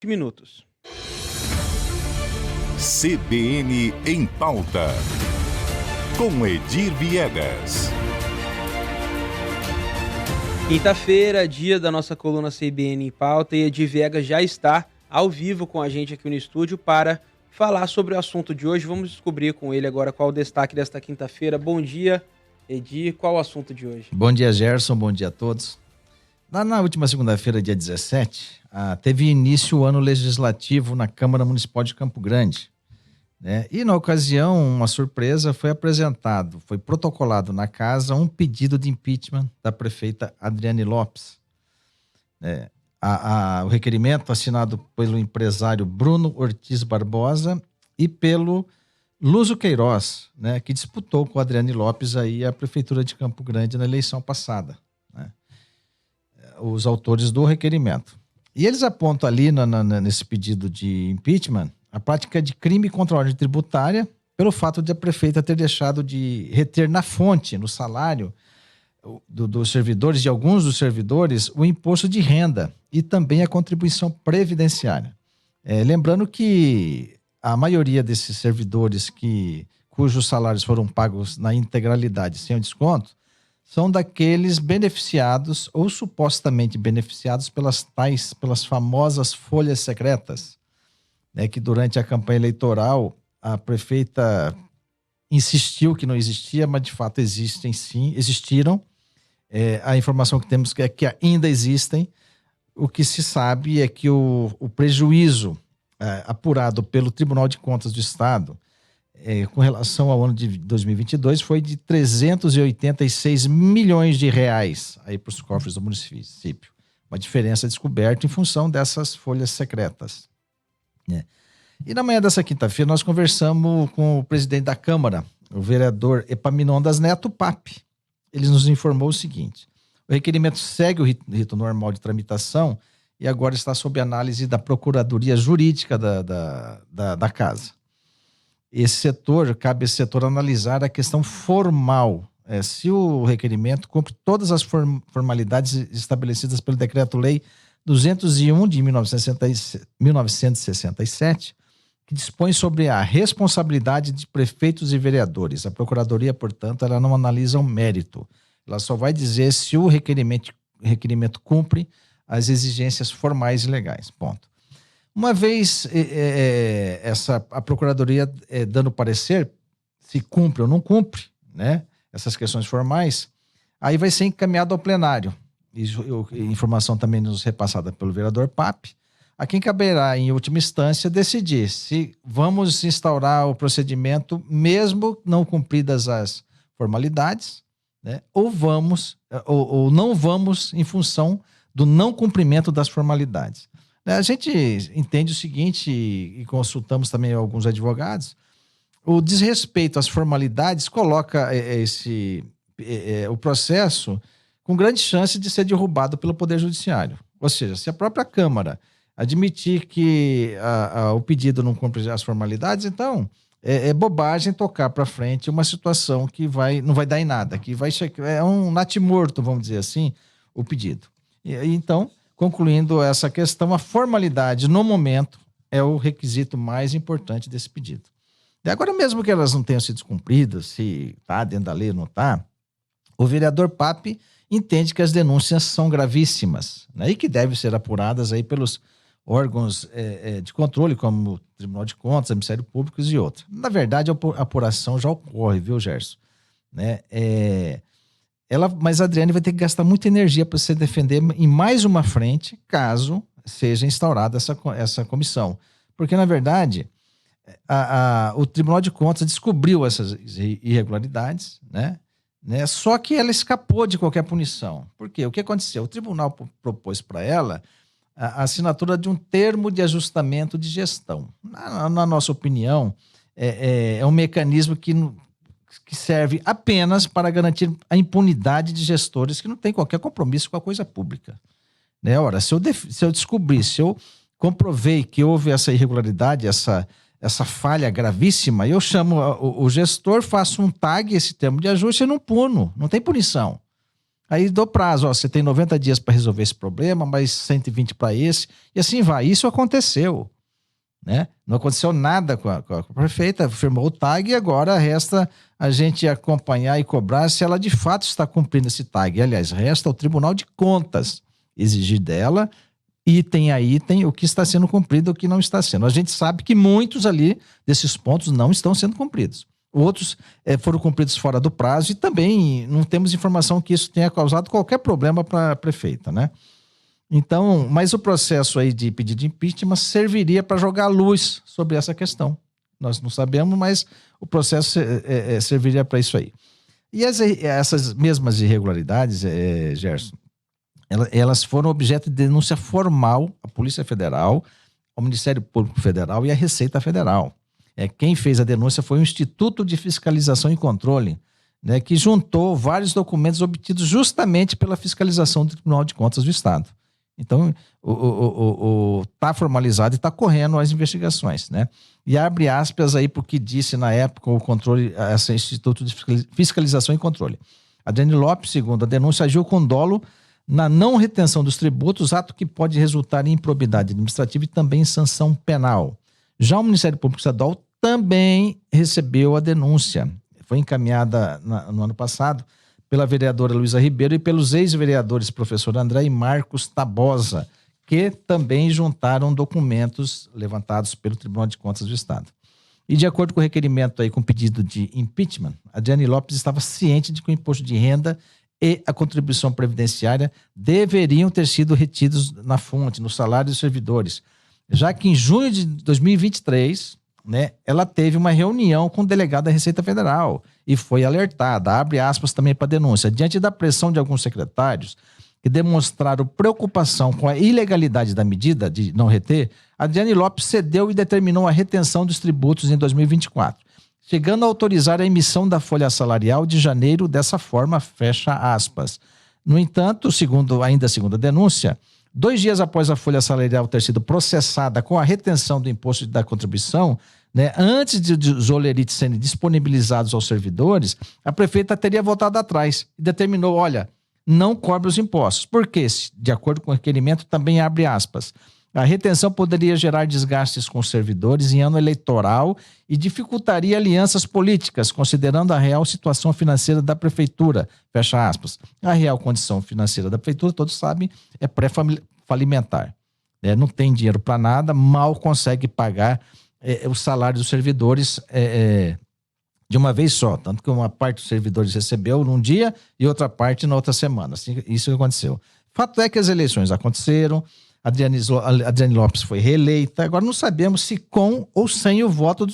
minutos. CBN em pauta, com Edir Viegas. Quinta-feira, dia da nossa coluna CBN em pauta, e Edir Viegas já está ao vivo com a gente aqui no estúdio para falar sobre o assunto de hoje. Vamos descobrir com ele agora qual o destaque desta quinta-feira. Bom dia, Edir. Qual o assunto de hoje? Bom dia, Gerson. Bom dia a todos. Na última segunda-feira, dia 17, teve início o ano legislativo na Câmara Municipal de Campo Grande, né? E, na ocasião, uma surpresa, foi protocolado na casa um pedido de impeachment da prefeita Adriane Lopes. O requerimento assinado pelo empresário Bruno Ortiz Barbosa e pelo Lúcio Queiroz, né, que disputou com a Adriane Lopes aí a prefeitura de Campo Grande na eleição passada, né? Os autores do requerimento. E eles apontam ali nesse pedido de impeachment a prática de crime contra a ordem tributária pelo fato de a prefeita ter deixado de reter na fonte, no salário dos servidores, de alguns dos servidores, o imposto de renda e também a contribuição previdenciária. Lembrando que a maioria desses servidores cujos salários foram pagos na integralidade sem o desconto são daqueles beneficiados ou supostamente beneficiados pelas famosas folhas secretas, né, que durante a campanha eleitoral a prefeita insistiu que não existia, mas de fato existiram. A informação que temos é que ainda existem. O que se sabe é que o prejuízo apurado pelo Tribunal de Contas do Estado com relação ao ano de 2022 foi de 386 milhões de reais aí para os cofres do município. Uma diferença descoberta em função dessas folhas secretas, né? E na manhã dessa quinta-feira nós conversamos com o presidente da Câmara, o vereador Epaminondas Neto Pape. Ele nos informou o seguinte: o requerimento segue o rito normal de tramitação e agora está sob análise da Procuradoria Jurídica da Casa. Cabe esse setor analisar a questão formal, se o requerimento cumpre todas as formalidades estabelecidas pelo Decreto-Lei 201 de 1967, que dispõe sobre a responsabilidade de prefeitos e vereadores. A Procuradoria, portanto, ela não analisa o mérito. Ela só vai dizer se o requerimento cumpre as exigências formais e legais. Ponto. Uma vez a Procuradoria dando parecer se cumpre ou não cumpre, né, essas questões formais, aí vai ser encaminhado ao plenário. Informação também nos repassada pelo vereador Pape, a quem caberá, em última instância, decidir se vamos instaurar o procedimento mesmo não cumpridas as formalidades, né, ou não vamos em função do não cumprimento das formalidades. A gente entende o seguinte, e consultamos também alguns advogados, o desrespeito às formalidades coloca o processo com grande chance de ser derrubado pelo Poder Judiciário. Ou seja, se a própria Câmara admitir que o pedido não cumpre as formalidades, então é bobagem tocar para frente uma situação que não vai dar em nada, é um natimorto, vamos dizer assim, o pedido. Então, concluindo essa questão, a formalidade no momento é o requisito mais importante desse pedido. E agora, mesmo que elas não tenham sido cumpridas, se está dentro da lei ou não está, o vereador Pape entende que as denúncias são gravíssimas, né, e que devem ser apuradas aí pelos órgãos de controle, como o Tribunal de Contas, o Ministério Público e outros. Na verdade, a apuração já ocorre, viu, Gerson? Né? Mas a Adriane vai ter que gastar muita energia para se defender em mais uma frente, caso seja instaurada essa comissão. Porque, na verdade, o Tribunal de Contas descobriu essas irregularidades, né? Só que ela escapou de qualquer punição. Por quê? O que aconteceu? O tribunal propôs para ela a assinatura de um termo de ajustamento de gestão. Na nossa opinião, é um mecanismo que serve apenas para garantir a impunidade de gestores que não têm qualquer compromisso com a coisa pública. Né? Ora, se eu descobrir, se eu comprovei que houve essa irregularidade, essa falha gravíssima, eu chamo o gestor, faço um tag, esse termo de ajuste, e não puno, não tem punição. Aí dou prazo, ó, você tem 90 dias para resolver esse problema, mais 120 para esse, e assim vai. Isso aconteceu, né? Não aconteceu nada com a prefeita, firmou o tag e agora resta a gente acompanhar e cobrar se ela de fato está cumprindo esse tag. Aliás, resta ao Tribunal de Contas exigir dela item a item o que está sendo cumprido e o que não está sendo. A gente sabe que muitos ali desses pontos não estão sendo cumpridos. Outros foram cumpridos fora do prazo e também não temos informação que isso tenha causado qualquer problema para a prefeita, né? Então, mas o processo aí de pedido de impeachment serviria para jogar luz sobre essa questão. Nós não sabemos, mas o processo serviria para isso aí. E essas mesmas irregularidades, Gerson, elas foram objeto de denúncia formal à Polícia Federal, ao Ministério Público Federal e à Receita Federal. Quem fez a denúncia foi o Instituto de Fiscalização e Controle, né, que juntou vários documentos obtidos justamente pela fiscalização do Tribunal de Contas do Estado. Então, está formalizado e está correndo as investigações, né? E abre aspas aí para o que disse na época o controle, esse Instituto de Fiscalização e Controle. Adriane Lopes, segundo a denúncia, agiu com dolo na não retenção dos tributos, ato que pode resultar em improbidade administrativa e também em sanção penal. Já o Ministério Público Estadual também recebeu a denúncia. Foi encaminhada no ano passado pela vereadora Luísa Ribeiro e pelos ex-vereadores professor André e Marcos Tabosa, que também juntaram documentos levantados pelo Tribunal de Contas do Estado. E de acordo com o requerimento aí com pedido de impeachment, a Adriane Lopes estava ciente de que o imposto de renda e a contribuição previdenciária deveriam ter sido retidos na fonte, no salário dos servidores, já que em junho de 2023, né, ela teve uma reunião com o delegado da Receita Federal e foi alertada, abre aspas também para a denúncia, diante da pressão de alguns secretários que demonstraram preocupação com a ilegalidade da medida de não reter, a Adriane Lopes cedeu e determinou a retenção dos tributos em 2024, chegando a autorizar a emissão da folha salarial de janeiro dessa forma, fecha aspas. No entanto, ainda segundo a denúncia, 2 dias após a folha salarial ter sido processada com a retenção do imposto da contribuição, né, antes de os olerites serem disponibilizados aos servidores, a prefeita teria voltado atrás e determinou, olha, não cobre os impostos. Porque, de acordo com o requerimento, também abre aspas, a retenção poderia gerar desgastes com os servidores em ano eleitoral e dificultaria alianças políticas, considerando a real situação financeira da prefeitura, fecha aspas. A real condição financeira da prefeitura, todos sabem, é pré-falimentar. Não tem dinheiro para nada, mal consegue pagar o salário dos servidores de uma vez só. Tanto que uma parte dos servidores recebeu num dia e outra parte na outra semana. Assim, isso aconteceu. Fato é que as eleições aconteceram, a Adriane Lopes foi reeleita. Agora não sabemos se com ou sem o voto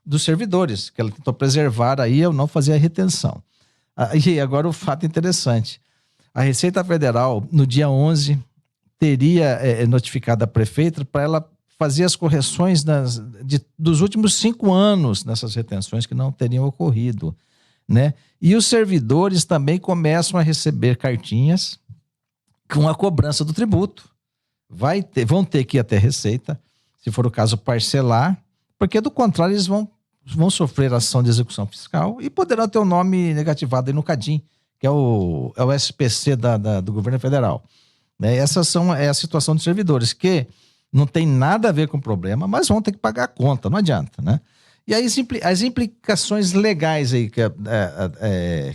dos servidores, que ela tentou preservar aí ao não fazer a retenção. E agora o fato interessante. A Receita Federal, no dia 11, teria notificado a prefeita para ela fazer as correções dos últimos 5 anos nessas retenções que não teriam ocorrido, né? E os servidores também começam a receber cartinhas com a cobrança do tributo. Vão ter que ir até a Receita, se for o caso parcelar, porque do contrário eles vão sofrer ação de execução fiscal e poderão ter o nome negativado aí no CADIM, que é o SPC do governo federal. Né? Essa é a situação dos servidores, que não tem nada a ver com o problema, mas vão ter que pagar a conta, não adianta, né? E aí as implicações legais aí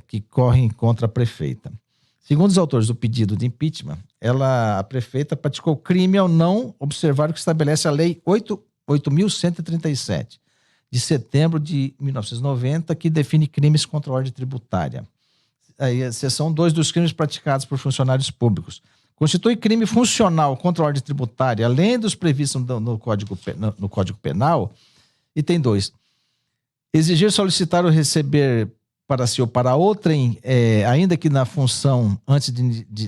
que correm contra a prefeita. Segundo os autores do pedido de impeachment, a prefeita praticou crime ao não observar o que estabelece a Lei 8.137, de setembro de 1990, que define crimes contra a ordem tributária. Aí, a seção 2 dos crimes praticados por funcionários públicos. Constitui crime funcional contra a ordem tributária, além dos previstos no Código Penal. E tem 2. Exigir, solicitar ou receber para si ou para outrem, ainda que na função,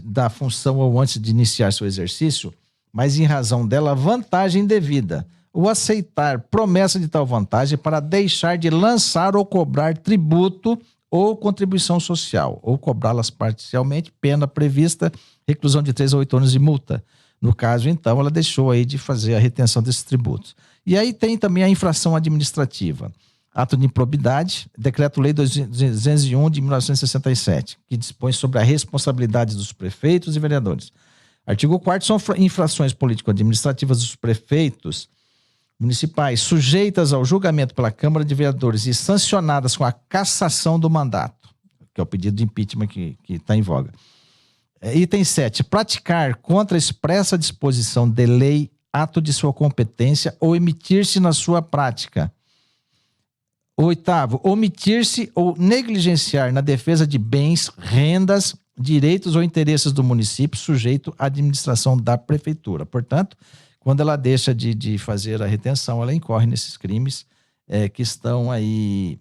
da função ou antes de iniciar seu exercício, mas em razão dela, vantagem indevida, ou aceitar promessa de tal vantagem para deixar de lançar ou cobrar tributo ou contribuição social, ou cobrá-las parcialmente, pena prevista, reclusão de 3 a 8 anos de multa. No caso, então, ela deixou aí de fazer a retenção desses tributos. E aí tem também a infração administrativa. Ato de improbidade, Decreto-Lei 201 de 1967, que dispõe sobre a responsabilidade dos prefeitos e vereadores. Artigo 4º são infrações político-administrativas dos prefeitos municipais sujeitas ao julgamento pela Câmara de Vereadores e sancionadas com a cassação do mandato, que é o pedido de impeachment que está em voga. Item 7. Praticar contra a expressa disposição de lei, ato de sua competência ou emitir-se na sua prática. 8º. Omitir-se ou negligenciar na defesa de bens, rendas, direitos ou interesses do município sujeito à administração da prefeitura. Portanto, quando ela deixa de fazer a retenção, ela incorre nesses crimes que estão aí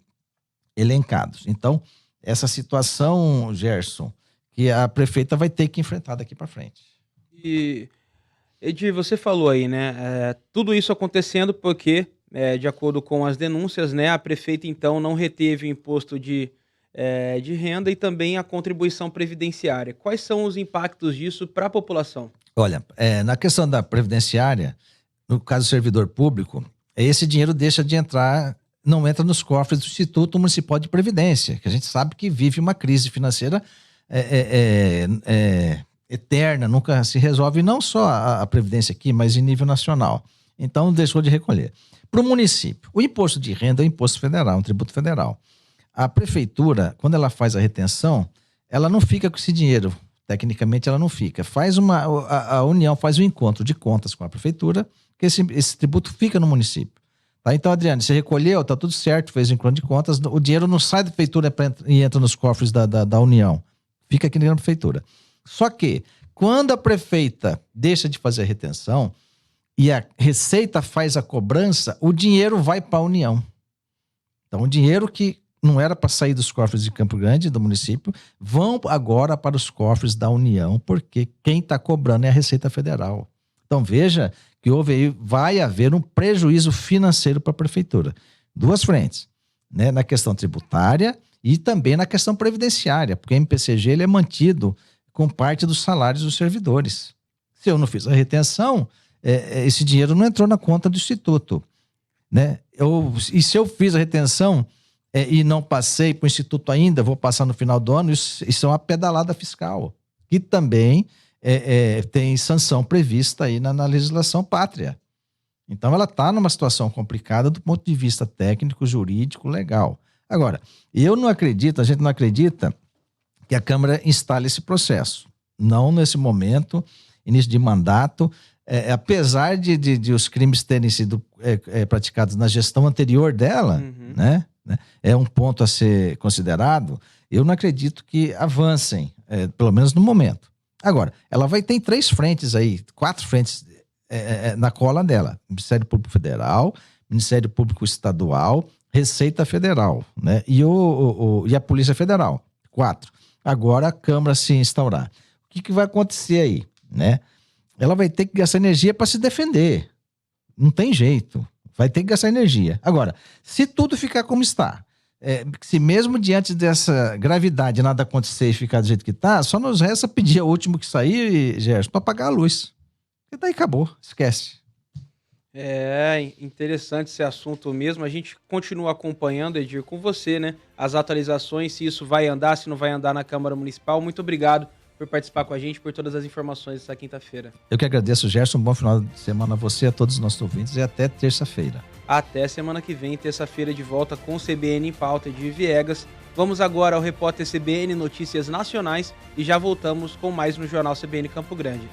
elencados. Então, essa situação, Gerson, que a prefeita vai ter que enfrentar daqui para frente. E, Edir, você falou aí, né? Tudo isso acontecendo porque, de acordo com as denúncias, né, a prefeita, então, não reteve o imposto de renda e também a contribuição previdenciária. Quais são os impactos disso para a população? Olha, na questão da previdenciária, no caso do servidor público, esse dinheiro deixa de entrar, não entra nos cofres do Instituto Municipal de Previdência, que a gente sabe que vive uma crise financeira eterna, nunca se resolve, não só a Previdência aqui, mas em nível nacional. Então, deixou de recolher. Para o município, o imposto de renda é um imposto federal, um tributo federal. A prefeitura, quando ela faz a retenção, ela não fica com esse dinheiro. Tecnicamente, ela não fica. A União faz um encontro de contas com a prefeitura, que esse tributo fica no município. Tá? Então, Adriano, você recolheu, tá tudo certo, fez o encontro de contas, o dinheiro não sai da prefeitura e entra nos cofres da União. Fica aqui na prefeitura. Só que, quando a prefeita deixa de fazer a retenção e a Receita faz a cobrança, o dinheiro vai para a União. Então, o dinheiro que não era para sair dos cofres de Campo Grande, do município, vão agora para os cofres da União, porque quem está cobrando é a Receita Federal. Então, veja que vai haver um prejuízo financeiro para a prefeitura. Duas frentes, né? Na questão tributária e também na questão previdenciária, porque o MPCG ele é mantido com parte dos salários dos servidores. Se eu não fiz a retenção, esse dinheiro não entrou na conta do Instituto, né? E se eu fiz a retenção e não passei para o Instituto ainda, vou passar no final do ano, isso é uma pedalada fiscal, que também tem sanção prevista aí na legislação pátria. Então ela está numa situação complicada do ponto de vista técnico, jurídico, legal. Agora, a gente não acredita que a Câmara instale esse processo. Não nesse momento, início de mandato, apesar de os crimes terem sido praticados na gestão anterior dela, né? É um ponto a ser considerado, eu não acredito que avancem, pelo menos no momento. Agora, ela vai ter 3 frentes aí, 4 frentes na cola dela. Ministério Público Federal, Ministério Público Estadual, Receita Federal, né? E a Polícia Federal. 4. Agora a Câmara se instaurar. O que vai acontecer aí, né? Ela vai ter que gastar energia para se defender. Não tem jeito. Vai ter que gastar energia. Agora, se tudo ficar como está, se mesmo diante dessa gravidade nada acontecer e ficar do jeito que está, só nos resta pedir o último que sair, Gerson, para apagar a luz. E daí acabou, esquece. É interessante esse assunto mesmo. A gente continua acompanhando, Edir, com você, né? As atualizações, se isso vai andar, se não vai andar na Câmara Municipal. Muito obrigado por participar com a gente, por todas as informações dessa quinta-feira. Eu que agradeço, Gerson. Um bom final de semana a você, a todos os nossos ouvintes e até terça-feira. Até semana que vem, terça-feira, de volta com o CBN em Pauta, Edir Viegas. Vamos agora ao repórter CBN Notícias Nacionais e já voltamos com mais no Jornal CBN Campo Grande.